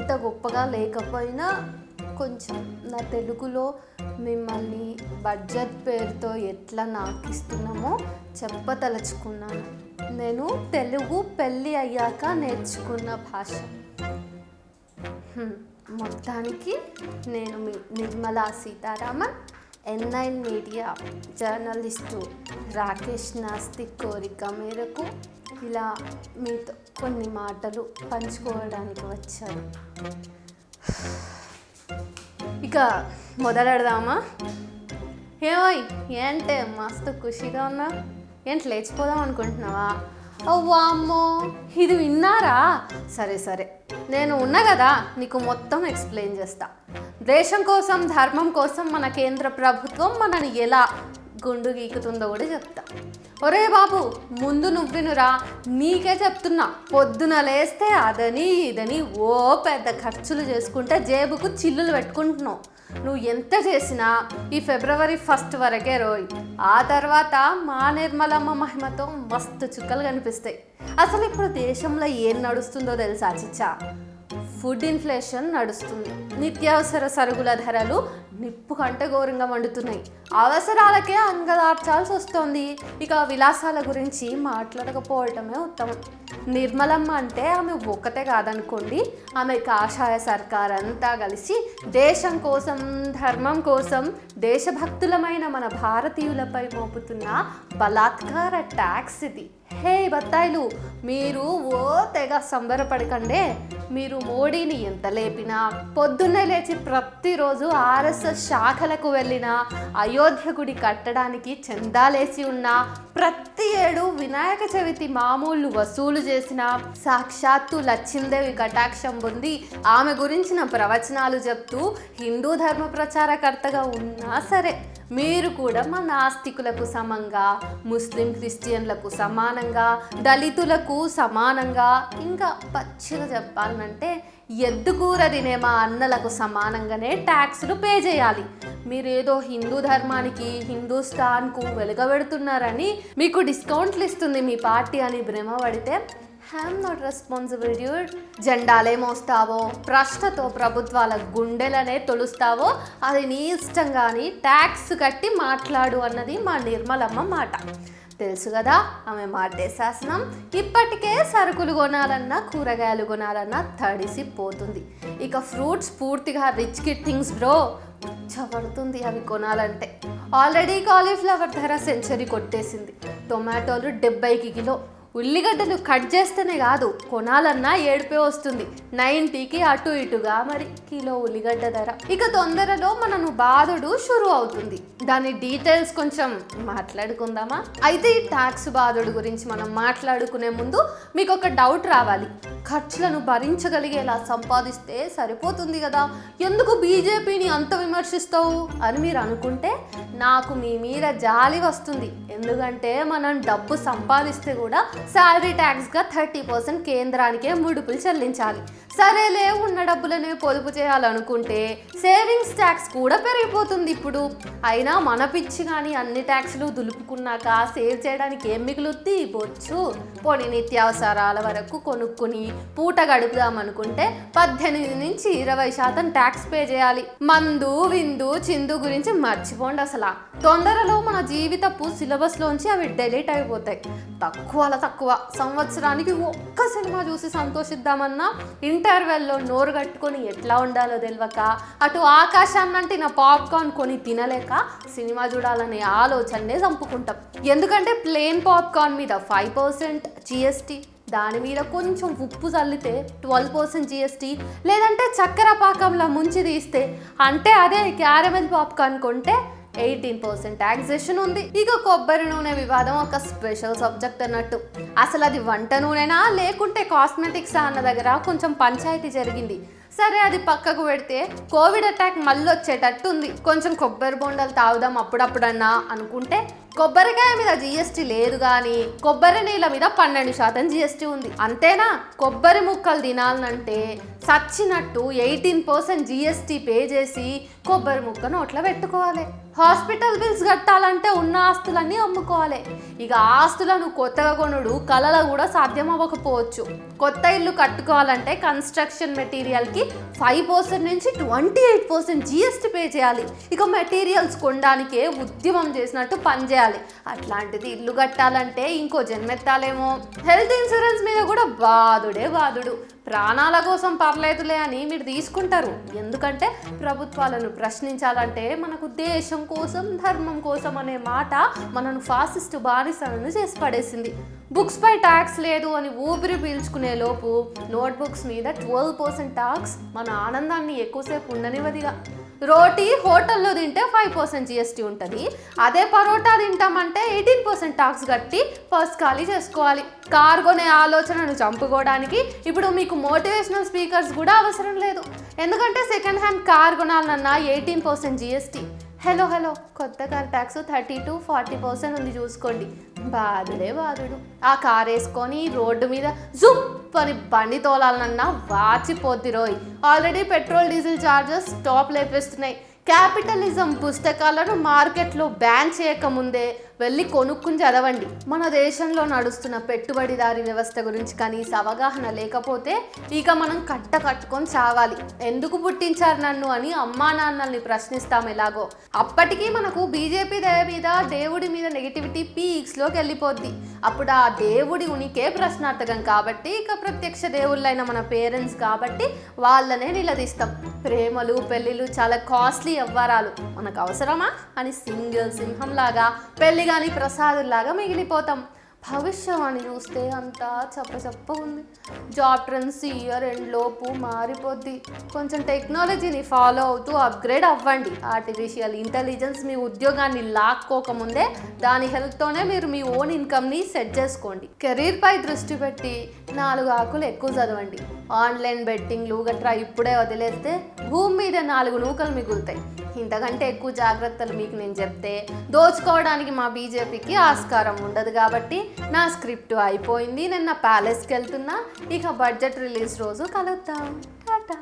అంత గొప్పగా లేకపోయినా కొంచెం నా తెలుగులో మిమ్మల్ని బడ్జెట్ పేరుతో ఎట్లా నాకిస్తున్నామో చెప్పదలుచుకున్నాను. నేను తెలుగు పెళ్ళి అయ్యాక నేర్చుకున్న భాష. మొత్తానికి నేను మీ Nirmala Sitharaman, N9 media journalist Rakesh Nastik కోరిక మేరకు ఇలా మీతో కొన్ని మాటలు పంచుకోవడానికి వచ్చాను. ఇక మొదలెడదామా? ఏమోయ్ ఏంటే మస్తు ఖుషిగా ఉన్నా, ఏంటి లేచిపోదాం అనుకుంటున్నావా? అమ్మో ఇది విన్నారా? సరే సరే, నేను ఉన్నా కదా, నీకు మొత్తం ఎక్స్ప్లెయిన్ చేస్తా. దేశం కోసం ధర్మం కోసం మన కేంద్ర ప్రభుత్వం మనని ఎలా గుండు గీకుతుందో కూడా చెప్తా. ఒరే బాబు, ముందు నువ్వినురా, నీకే చెప్తున్నా. పొద్దున లేస్తే అదని ఇదని ఓ పెద్ద ఖర్చులు చేసుకుంటే జేబుకు చిల్లులు పెట్టుకుంటున్నావు. నువ్వు ఎంత చేసినా ఈ February 1 వరకే రోయ్. ఆ తర్వాత మా నిర్మలమ్మ మహిమతో మస్తు చుక్కలు కనిపిస్తాయి. అసలు ఇప్పుడు దేశంలో ఏం నడుస్తుందో తెలుసా చిచ్చా? ఫుడ్ ఇన్ఫ్లేషన్ నడుస్తుంది. నిత్యావసర సరుకుల ధరలు నిప్పు కంటే ఘోరంగా మండుతున్నాయి. అవసరాలకే అంగదార్చాల్సి వస్తుంది. ఇక విలాసాల గురించి మాట్లాడకపోవటమే ఉత్తమం. నిర్మలమ్మ అంటే ఆమె ఒక్కతే కాదనుకోండి, ఆమె కాషాయ సర్కార్ అంతా కలిసి దేశం కోసం ధర్మం కోసం దేశభక్తులమైన మన భారతీయులపై మోపుతున్న బలాత్కార ట్యాక్స్ ఇది. హే బత్తాయిలు, మీరు ఓ తెగ సంబరపడకండే. మీరు మోడీని ఎంత లేపినా, పొద్దున్నే లేచి ప్రతిరోజు RSS శాఖలకు వెళ్ళినా, అయోధ్య గుడి కట్టడానికి చందాలేసి ఉన్నా, ప్రతి ఏడు వినాయక చవితి మామూలు వసూలు చేసిన, సాక్షాత్తు లచ్చిందేవి కటాక్షం పొంది ఆమె గురించిన ప్రవచనాలు చెప్తూ హిందూ ధర్మ ప్రచారకర్తగా ఉన్నా సరే, మీరు కూడా మా నాస్తికులకు సమంగా, ముస్లిం క్రిస్టియన్లకు సమానంగా, దళితులకు సమానంగా, ఇంకా పచ్చిగా చెప్పాలంటే ఎద్దుకూర తినే మా అన్నలకు సమానంగానే ట్యాక్సులు పే చేయాలి. మీరేదో హిందూ ధర్మానికి, హిందూస్థాన్కు వెలుగబెడుతున్నారని, మీకు డిస్కౌంట్లు ఇస్తుంది మీ పార్టీ అని భ్రమపడితే ఐఎమ్ నాట్ రెస్పాన్సిబుల్ డ్యూడ్. జెండాలే మోస్తావో, ప్రశ్నతో ప్రభుత్వాల గుండెలనే తొలుస్తావో అది నీ ఇష్టం, కానీ ట్యాక్స్ కట్టి మాట్లాడు అన్నది మా నిర్మలమ్మ మాట. తెలుసు కదా ఆమె మాటే శాసనం. ఇప్పటికే సరుకులు కొనాలన్నా, కూరగాయలు కొనాలన్నా తడిసిపోతుంది. ఇక ఫ్రూట్స్ పూర్తిగా రిచ్ కిడ్ థింగ్స్ బ్రో, చబడుతుంది అవి కొనాలంటే. ఆల్రెడీ కాలీఫ్లవర్ ధర సెంచరీ కొట్టేసింది. టొమాటోలు 70కి కిలో. ఉల్లిగడ్డలు కట్ చేస్తేనే కాదు, కొనాలన్నా ఏడుపే వస్తుంది. 90కి అటు ఇటుగా మరి కిలో ఉల్లిగడ్డ ధర. ఇక తొందరలో మనను బాధుడు షురు అవుతుంది. దాని డీటెయిల్స్ కొంచెం మాట్లాడుకుందామా? అయితే ఈ ట్యాక్స్ బాధుడు గురించి మనం మాట్లాడుకునే ముందు మీకు ఒక డౌట్ రావాలి. ఖర్చులను భరించగలిగేలా సంపాదిస్తే సరిపోతుంది కదా, ఎందుకు బీజేపీని అంత విమర్శిస్తావు అని మీరు అనుకుంటే నాకు మీ మీద జాలి వస్తుంది. ఎందుకంటే మనం డబ్బు సంపాదిస్తే కూడా శాలరీ ట్యాక్స్గా 30% కేంద్రానికే ముడుపులు చెల్లించాలి. సరేలే, ఉన్న డబ్బులనే పొదుపు చేయాలనుకుంటే సేవింగ్స్ ట్యాక్స్ కూడా పెరిగిపోతుంది ఇప్పుడు. అయినా మన పిచ్చి కానీ అన్ని ట్యాక్స్లు దులుపుకున్నాక సేవ్ చేయడానికి ఏం మిగులుద్ది? బొచ్చు. పోనీ నిత్యావసరాల వరకు కొనుక్కుని పూట గడుపుదామనుకుంటే 18 నుంచి 20% ట్యాక్స్ పే చేయాలి. మందు విందు చిందు గురించి మర్చిపోండి. అసలు తొందరలో మన జీవితపు సిలబస్లోంచి అవి డెలీట్ అయిపోతాయి. తక్కువ సంవత్సరానికి ఒక్క సినిమా చూసి సంతోషిద్దామన్నా ఇంటర్వెల్లో నోరు కట్టుకొని ఎట్లా ఉండాలో తెలియక, అటు ఆకాశాన్నంటే నా పాప్కార్న్ కొని తినలేక సినిమా చూడాలనే ఆలోచననే చంపుకుంటాం. ఎందుకంటే ప్లేన్ పాప్కార్న్ మీద 5% GST, దాని మీద కొంచెం ఉప్పు చల్లితే 12% GST, లేదంటే చక్కెర పాకంలో ముంచి తీస్తే అంటే అదే క్యారమెల్ పాప్కార్న్ కొంటే 18% ట్యాక్సేషన్ ఉంది. ఇక కొబ్బరి నూనె వివాదం ఒక స్పెషల్ సబ్జెక్ట్ అన్నట్టు. అసలు అది వంట నూనెనా లేకుంటే కాస్మెటిక్సా అన్న దగ్గర కొంచెం పంచాయతీ జరిగింది. సరే, అది పక్కకు పెడితే కోవిడ్ అటాక్ మళ్ళీ వచ్చేటట్టు ఉంది. కొంచెం కొబ్బరి బొండలు తాగుదాం అప్పుడప్పుడన్నా అనుకుంటే కొబ్బరికాయ మీద GST లేదు, కానీ కొబ్బరి నీళ్ళ మీద 12% GST ఉంది. అంతేనా? కొబ్బరి ముక్కలు తినాలంటే సచ్చినట్టు 18% GST పే చేసి కొబ్బరి ముక్క నోట్లో పెట్టుకోవాలి. హాస్పిటల్ బిల్స్ కట్టాలంటే ఉన్న ఆస్తులన్నీ అమ్ముకోవాలి. ఇక ఆస్తులను కొత్తగా కొనుడు కళలో కూడా సాధ్యం అవ్వకపోవచ్చు. కొత్త ఇల్లు కట్టుకోవాలంటే కన్స్ట్రక్షన్ మెటీరియల్కి 5% నుంచి 28% జిఎస్టీ పే చేయాలి. ఇక మెటీరియల్స్ కొనడానికే ఉద్యమం చేసినట్టు పనిచేయాలి. అట్లాంటిది ఇల్లు కట్టాలంటే ఇంకో జన్మెత్తాలేమో. హెల్త్ ఇన్సూరెన్స్ మీద కూడా బాధుడు. ప్రాణాల కోసం పర్లేదులే అని మీరు తీసుకుంటారు. ఎందుకంటే ప్రభుత్వాలను ప్రశ్నించాలంటే మనకు దేశం కోసం ధర్మం కోసం అనే మాట మనను ఫాసిస్ట్ బానిసలను చేసి పడేసింది. బుక్స్ పై ట్యాక్స్ లేదు అని ఊపిరి పీల్చుకునే లోపు నోట్బుక్స్ మీద 12% ట్యాక్స్ మన ఆనందాన్ని ఎక్కువసేపు ఉండనివ్వదిగా. రోటీ హోటల్లో తింటే 5% జిఎస్టీ ఉంటుంది. అదే పరోటా తింటామంటే 18% ట్యాక్స్ కట్టి పర్స్ ఖాళీ చేసుకోవాలి. కార్ కొనే ఆలోచనను చంపుకోవడానికి ఇప్పుడు మీకు మోటివేషనల్ స్పీకర్స్ కూడా అవసరం లేదు. ఎందుకంటే సెకండ్ హ్యాండ్ కార్ కొనాలన్నా 18% జిఎస్టీ. హలో కొత్త కార్ ట్యాక్స్ 30 to 40% ఉంది చూసుకోండి. బాధుడు. ఆ కార్ వేసుకొని రోడ్డు మీద జుప్ అని బండి తోలాలన్నా వాచిపోద్ది రోయ్. Already petrol diesel charges top లేపేస్తున్నాయి. క్యాపిటలిజం పుస్తకాలను మార్కెట్లో బ్యాన్ చేయకముందే వెళ్ళి కొనుక్కుని చదవండి. మన దేశంలో నడుస్తున్న పెట్టుబడిదారీ వ్యవస్థ గురించి కనీస అవగాహన లేకపోతే ఇక మనం కట్టుకొని చావాలి. ఎందుకు పుట్టించారు నన్ను అని అమ్మా నాన్నల్ని ప్రశ్నిస్తాం ఎలాగో. అప్పటికీ మనకు బీజేపీ దయ మీద దేవుడి మీద నెగిటివిటీ పీక్స్లోకి వెళ్ళిపోద్ది. అప్పుడు ఆ దేవుడి ఉనికే ప్రశ్నార్థకం కాబట్టి ఇక ప్రత్యక్ష దేవుళ్ళైన మన పేరెంట్స్ కాబట్టి వాళ్ళనే నిలదీస్తాం. ప్రేమలు పెళ్ళిళ్ళు చాలా కాస్ట్లీ వ్యవహారాలు, మనకు అవసరమా అని సింగిల్ సింహంలాగా పెళ్లి కానీ ప్రసాదుల్లాగా మిగిలిపోతాం. భవిష్యవాణి చూస్తే అంతా చప్ప ఉంది. జాబ్ ట్రెండ్స్ ఇయర్ ఎండ్ లోపు మారిపోద్ది. కొంచెం టెక్నాలజీని ఫాలో అవుతూ అప్గ్రేడ్ అవ్వండి. ఆర్టిఫిషియల్ ఇంటెలిజెన్స్ మీ ఉద్యోగాన్ని లాక్కోకముందే దాని హెల్ప్తోనే మీరు మీ ఓన్ ఇన్కమ్ని సెట్ చేసుకోండి. కెరీర్పై దృష్టి పెట్టి 4 ఆకులు ఎక్కువ చదవండి. ఆన్లైన్ బెట్టింగ్లు గట్రా ఇప్పుడే వదిలేస్తే భూమి మీద 4 నూకలు మిగులుతాయి. ఇంతకంటే ఎక్కువ జాగ్రత్తలు మీకు నేను చెప్తే దోచుకోవడానికి మా బీజేపీకి ఆస్కారం ఉండదు. కాబట్టి నా స్క్రిప్ట్ అయిపోయింది. నేను నా ప్యాలెస్కి వెళ్తున్నా. ఇక బడ్జెట్ రిలీజ్ రోజు కలుద్దాం. టాటా.